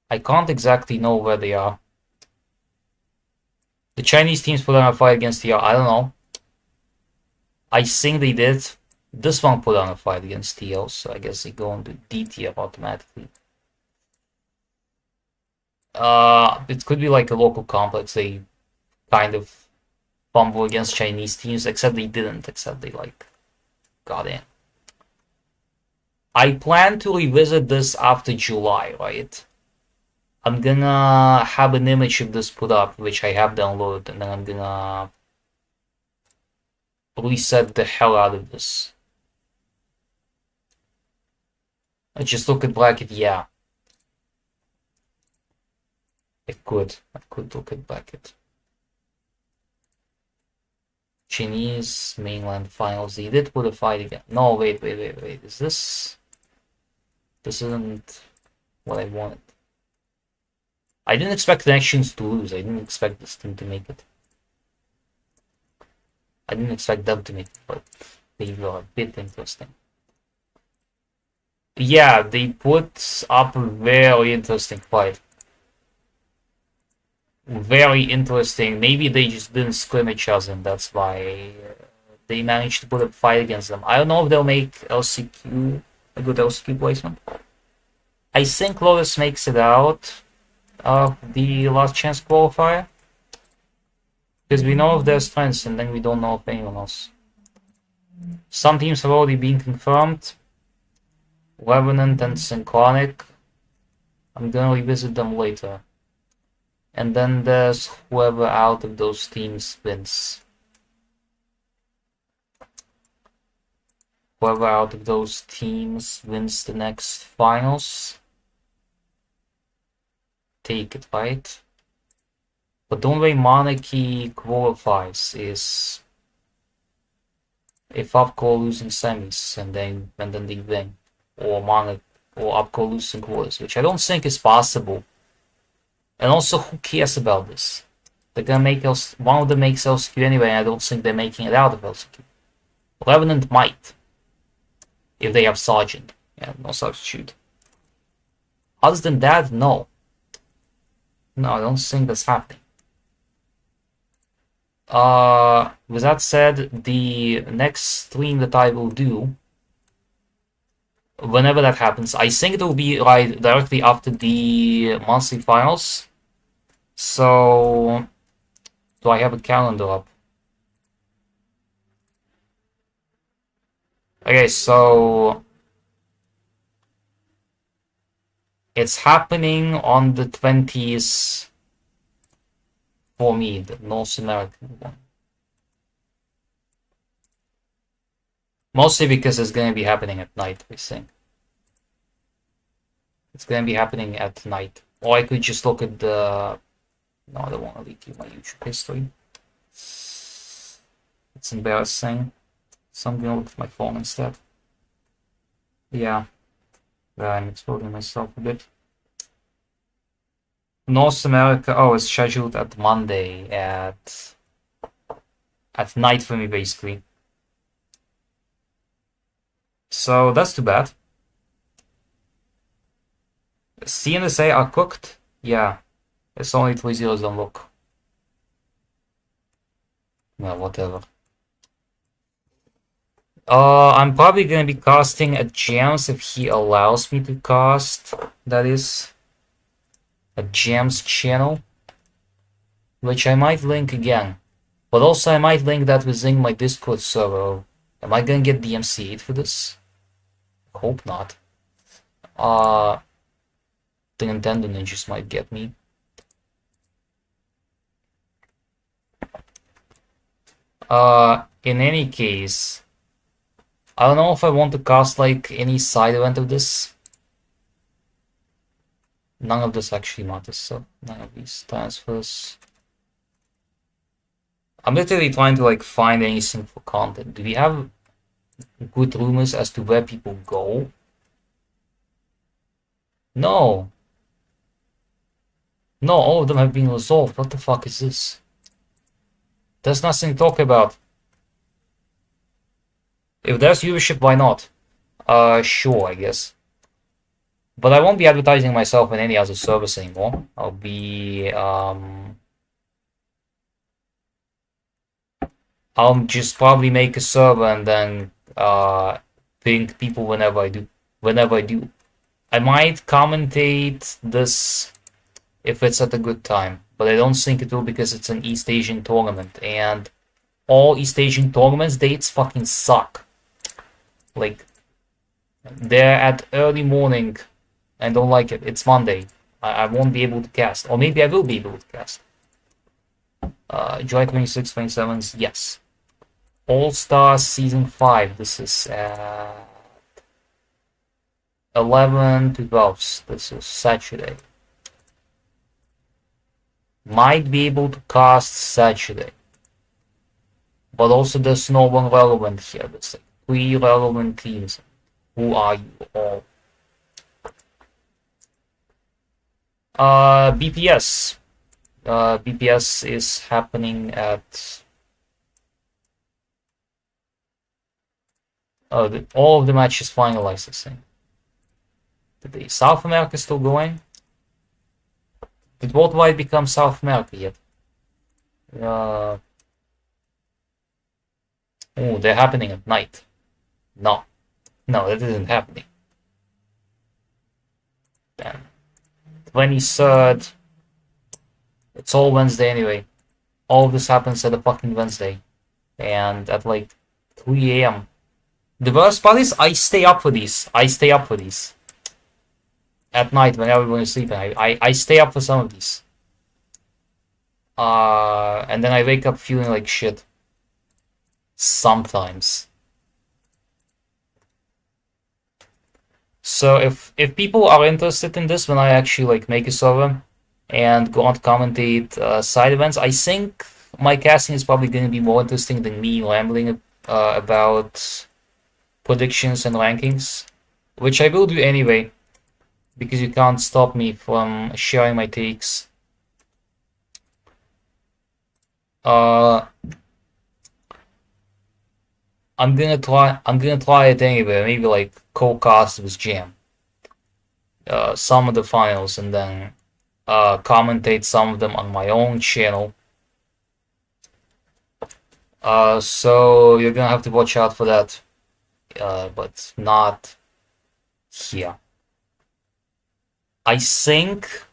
I can't exactly know where they are. The Chinese teams put on a fight against TL. I don't know. I think they did. This one put on a fight against TL, so I guess they go into D tier automatically. It could be like a local complex. They kind of fumble against Chinese teams, except they didn't, except they like got in. I plan to revisit this after July, right? I'm gonna have an image of this put up, which I have downloaded, and then I'm gonna reset the hell out of this. I just look at bracket, yeah. I could look at bracket. Chinese mainland finals. They did put a fight again. No, wait. Is this? This isn't what I wanted. I didn't expect Connections to lose. I didn't expect this team to make it. I didn't expect them to make it, but they were a bit interesting. Yeah, they put up a very interesting fight. Very interesting. Maybe they just didn't scrimmage us, and that's why they managed to put a fight against them. I don't know if they'll make LCQ a good LCQ placement. I think Lotus makes it out of the last chance qualifier. Because we know of their strengths, and then we don't know of anyone else. Some teams have already been confirmed. Revenant and Synchronic. I'm gonna revisit them later. And then there's whoever out of those teams wins. Whoever out of those teams wins the next finals. Take it, right? But the only way Monarchy qualifies is if Upcore losing semis and then they win, or Monarch or Upcore losing quarters, which I don't think is possible. And also, who cares about this? They're gonna make one of them makes LCQ anyway, and I don't think they're making it out of LCQ. Revenant might, if they have Sergeant. Yeah, no substitute. Other than that, no. No, I don't think that's happening. With that said, the next stream that I will do, whenever that happens, I think it will be right directly after the monthly finals. So, do I have a calendar up? Okay, so It's happening on the 20th for me, the North American one. Mostly because it's going to be happening at night, I think. It's going to be happening at night. Or I could just look at the... No, I don't want to leak you my YouTube history. It's embarrassing. So I'm going to look at my phone instead. Yeah. I'm exposing myself a bit. North America, oh, it's scheduled at Monday at night for me, basically. So that's too bad. CNSA are cooked? Yeah. It's only 3 zeros on look. Well, whatever. I'm probably gonna be casting at Jams if he allows me to cast. That is a Jams channel, which I might link again. But also I might link that within my Discord server. Am I gonna get DMCA'd for this? Hope not. The Nintendo ninjas might get me. In any case, I don't know if I want to cast like any side event of this. None of this actually matters, so none of these transfers. I'm literally trying to like find anything for content. Do we have good rumors as to where people go? No. No, all of them have been resolved. What the fuck is this? There's nothing to talk about. If there's viewership, why not? Sure, I guess. But I won't be advertising myself in any other service anymore. I'll be, I'll just probably make a server and then, ping people whenever I do. I might commentate this if it's at a good time, but I don't think it will because it's an East Asian tournament, and all East Asian tournaments dates fucking suck. Like, they're at early morning. I don't like it. It's Monday. I won't be able to cast. Or maybe I will be able to cast. July 26, 27th, yes. All Stars Season 5. This is 11 to 12. This is Saturday. Might be able to cast Saturday. But also there's no one relevant here. There's like 3 relevant teams. Who are you all? BPS. BPS is happening at... all of the matches finalized, I think. Did South America still going? Did Worldwide become South America yet? Oh, they're happening at night. No, that isn't happening. Damn. 23rd. It's all Wednesday anyway. All of this happens at a fucking Wednesday. And at like 3 a.m. The worst part is I stay up for these. At night when everyone is sleeping. I stay up for some of these. And then I wake up feeling like shit. Sometimes. So if people are interested in this when I actually like make a server and go on to commentate side events, I think my casting is probably going to be more interesting than me rambling about predictions and rankings, which I will do anyway, because you can't stop me from sharing my takes. I'm gonna try it anyway. Maybe like co-cast with Jam. Some of the finals and then commentate some of them on my own channel. So you're gonna have to watch out for that. But not here. I think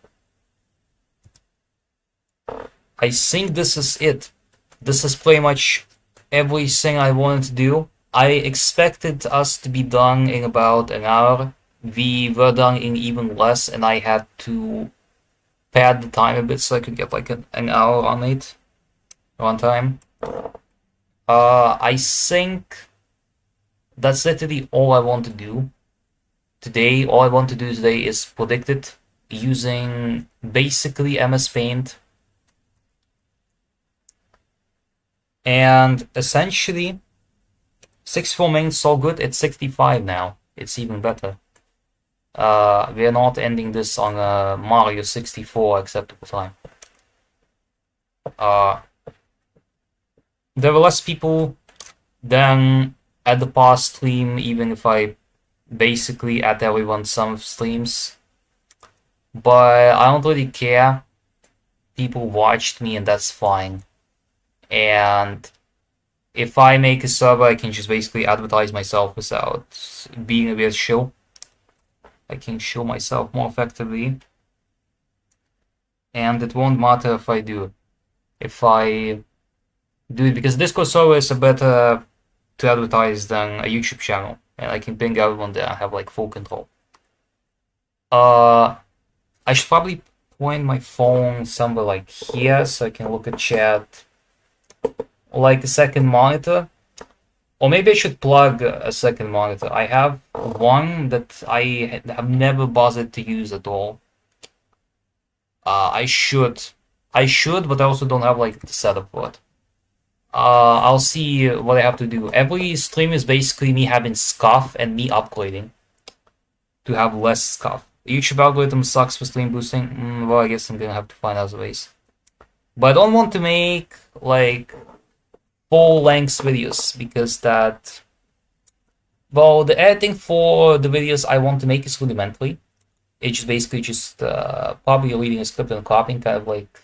this is it. This is pretty much everything I wanted to do. I expected us to be done in about an hour, we were done in even less, and I had to pad the time a bit so I could get like an hour on it one time. I think that's literally all I want to do today. All I want to do today is predict it using basically MS Paint. And essentially, 64 mains so good, it's 65 now. It's even better. We are not ending this on a Mario 64 acceptable time. There were less people than at the past stream, even if I basically at everyone some streams. But I don't really care. People watched me and that's fine. And if I make a server, I can just basically advertise myself without being a weird shill. I can show myself more effectively. And it won't matter if I do. If I do it, because Discord server is a better to advertise than a YouTube channel. And I can ping everyone there and have like full control. I should probably point my phone somewhere like here so I can look at chat like a second monitor. Or maybe I should plug a second monitor. I have one that I have never bothered to use at all. I should, but I also don't have like the setup for it. I'll see what I have to do. Every stream is basically me having scuff and me upgrading to have less scuff. YouTube algorithm sucks for stream boosting. Well, I guess I'm gonna have to find other ways. But I don't want to make like full-length videos because that, well, the editing for the videos I want to make is rudimentary. It's just basically just probably reading a script and copying, kind of like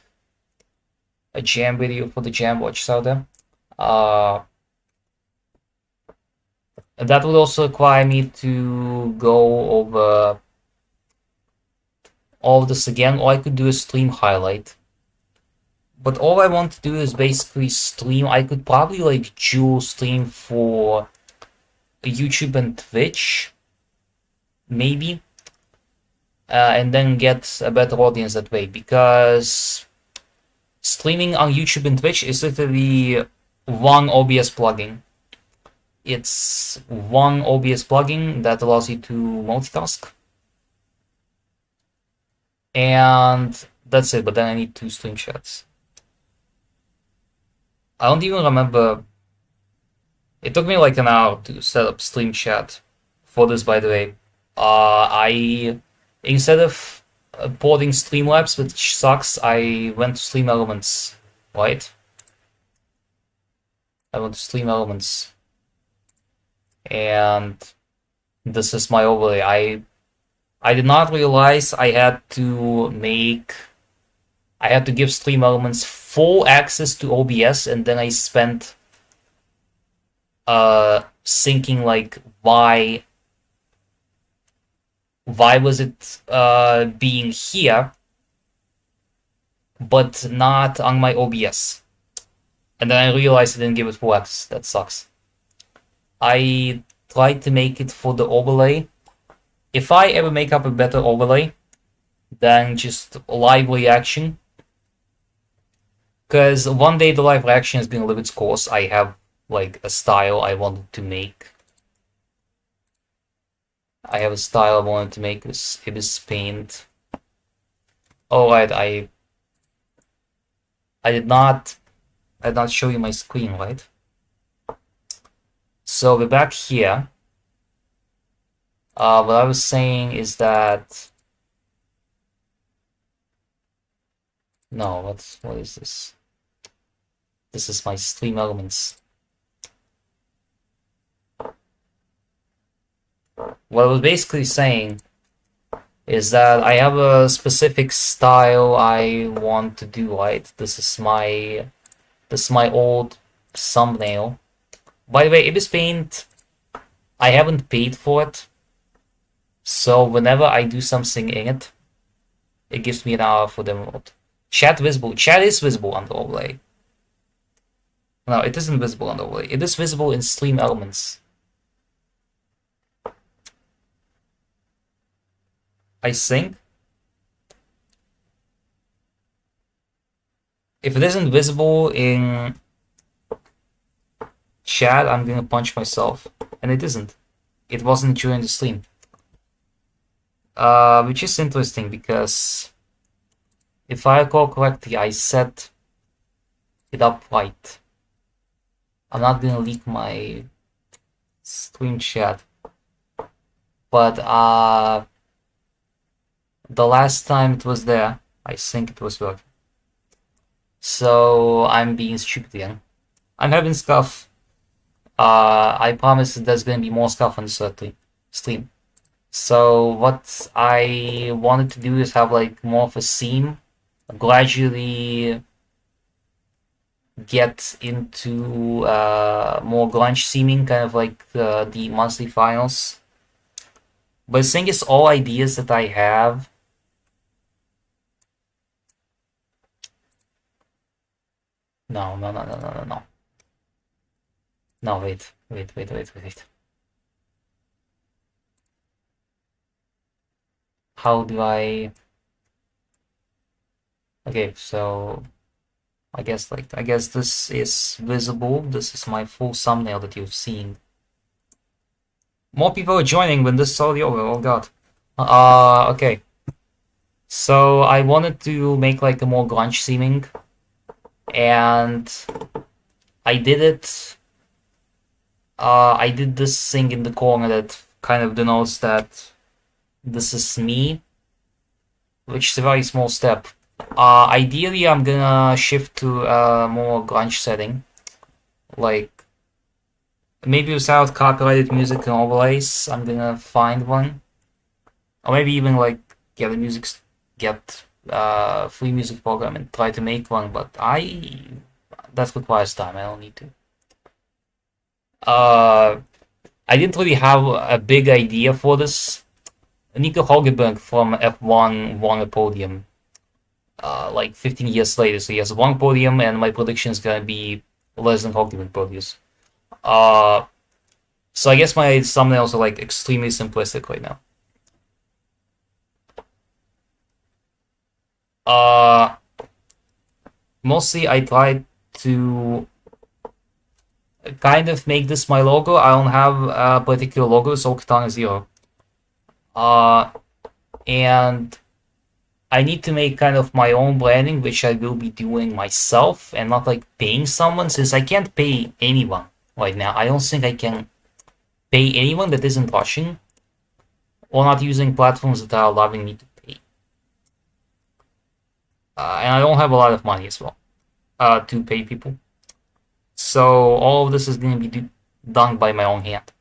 a jam video for the jam watchers out there. And that would also require me to go over all of this again, or I could do a stream highlight. But all I want to do is basically stream. I could probably like dual stream for YouTube and Twitch, maybe, and then get a better audience that way, because streaming on YouTube and Twitch is literally one OBS plugin. It's one OBS plugin that allows you to multitask. And that's it, but then I need 2 stream chats. I don't even remember. It took me like an hour to set up stream chat for this, by the way. I, instead of porting Streamlabs, which sucks, I went to Stream Elements, right? I went to Stream Elements. And this is my overlay. I did not realize I had to give Stream Elements full access to OBS, and then I spent thinking like why was it being here but not on my OBS, and then I realized I didn't give it full access. That sucks. I tried to make it for the overlay. If I ever make up a better overlay than just live reaction, because one day the live reaction has been a little bit coarse, I have like a style I wanted to make. I have a style I wanted to make with Ibis Paint. Oh, right, I did not show you my screen, right? So we're back here. What I was saying is that, no, what is this? This is my Stream Elements. What I was basically saying is that I have a specific style I want to do, right? This is my old thumbnail. By the way, Ibis Paint, I haven't paid for it. So whenever I do something in it, it gives me an hour for the remote. Chat visible. Chat is visible on the overlay. No, it isn't visible on the overlay. It is visible in Stream Elements. I think if it isn't visible in chat, I'm gonna punch myself. And it isn't. It wasn't during the stream. Which is interesting because if I recall correctly, I set it up right. I'm not gonna leak my stream chat, but the last time it was there, I think it was working. So I'm being stupid again. I'm having scuff. I promise there's gonna be more scuff on this stream. So what I wanted to do is have like more of a theme, gradually get into more grunge theming, kind of like the monthly finals. But the thing is, all ideas that I have. No. No, wait. How do I... Okay, so I guess this is visible. This is my full thumbnail that you've seen. More people are joining when this is already over. Oh god. Okay. So I wanted to make like a more grunge theming, and I did it. I did this thing in the corner that kind of denotes that this is me, which is a very small step. Ideally, I'm gonna shift to a more grunge setting, like maybe without copyrighted music and overlays. I'm gonna find one, or maybe even like get free music program and try to make one. But that requires time. I don't need to. I didn't really have a big idea for this. Nico Hulkenberg from F1 won a podium like 15 years later, so he has one podium, and my prediction is gonna be less than Hulkenberg podiums. So I guess my thumbnails are like extremely simplistic right now. Mostly I tried to kind of make this my logo. I don't have a particular logo, so Katana 0. And I need to make kind of my own branding, which I will be doing myself and not like paying someone, since I can't pay anyone right now. I don't think I can pay anyone that isn't Russian or not using platforms that are allowing me to pay. And I don't have a lot of money as well to pay people. So all of this is going to be done by my own hand.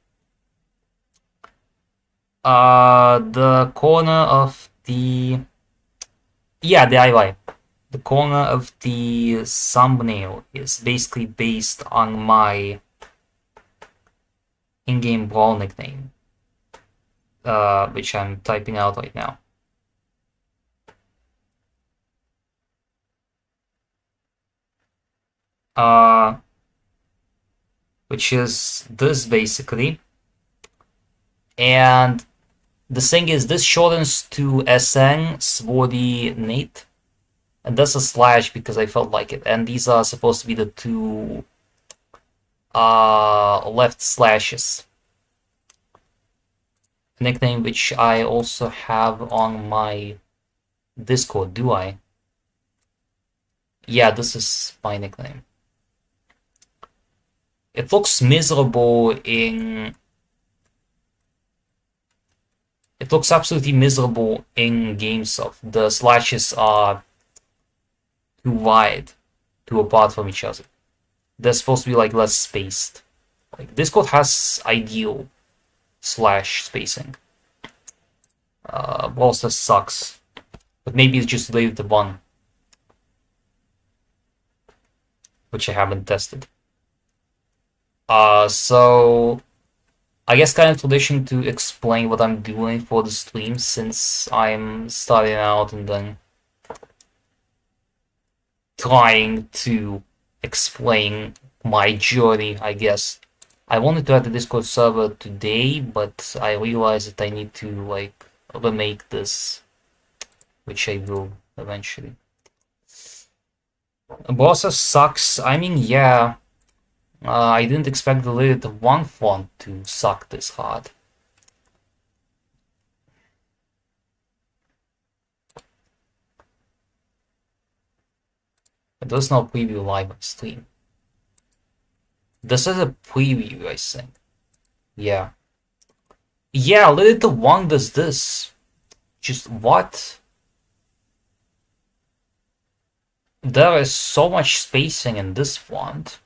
The corner of the... Yeah, DIY. The corner of the thumbnail is basically based on my in-game brawl nickname, which I'm typing out right now. Which is this basically. And the thing is, this shortens to SN Swordy Nate, and that's a slash because I felt like it. And these are supposed to be the two left slashes. A nickname which I also have on my Discord, do I? Yeah, this is my nickname. It looks miserable in... It looks absolutely miserable in GameSoft. The slashes are too wide, too apart from each other. They're supposed to be like less spaced. Like Discord has ideal slash spacing. Brawl Stars sucks, but maybe it's just related to one, which I haven't tested. So I guess kind of tradition to explain what I'm doing for the stream, since I'm starting out and then trying to explain my journey, I guess. I wanted to add the Discord server today, but I realized that I need to like remake this, which I will eventually. Browser sucks. I mean, yeah. I didn't expect the Lilith 1 font to suck this hard. There's no preview live on stream. This is a preview, I think. Yeah. Yeah, Lilith 1 does this. Just what? There is so much spacing in this font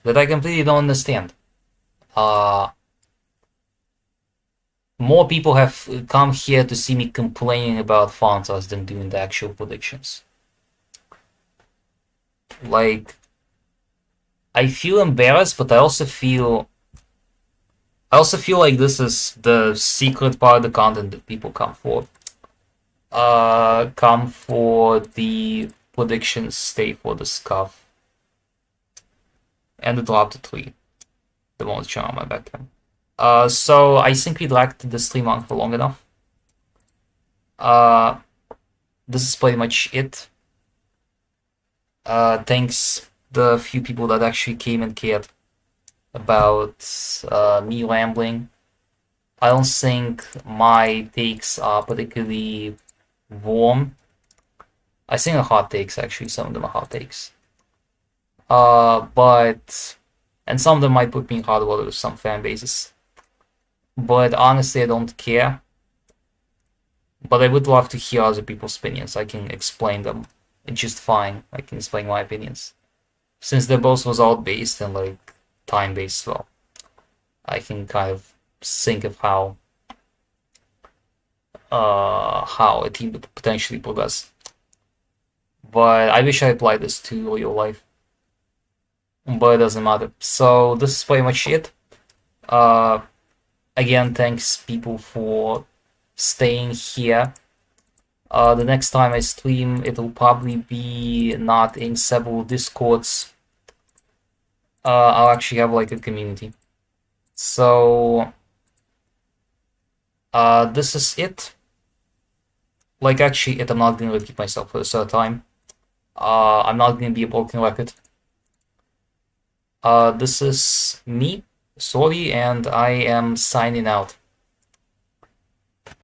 that I completely don't understand. More people have come here to see me complaining about font size than doing the actual predictions. Like, I feel embarrassed, but I also feel like this is the secret part of the content that people come for. Come for the predictions, stay for the scuff. And the drop to 3. The most shown on my background. So I think we dragged the stream on for long enough. This is pretty much it. Thanks the few people that actually came and cared about me rambling. I don't think my takes are particularly warm. I think they're hot takes, actually. Some of them are hot takes. And some of them might put me in hot water with some fan bases. But honestly, I don't care. But I would love to hear other people's opinions. I can explain them just fine. I can explain my opinions. Since they're both result-based and like time-based as well, I can kind of think of how a team would potentially progress. But I wish I applied this to real life. But it doesn't matter. So this is pretty much it. Again, thanks people for staying here. The next time I stream, it'll probably be not in several Discords. I'll actually have like a community. So this is it. Like actually, I'm not gonna repeat myself for a third time. I'm not gonna be a broken record. This is me, sorry, and I am signing out.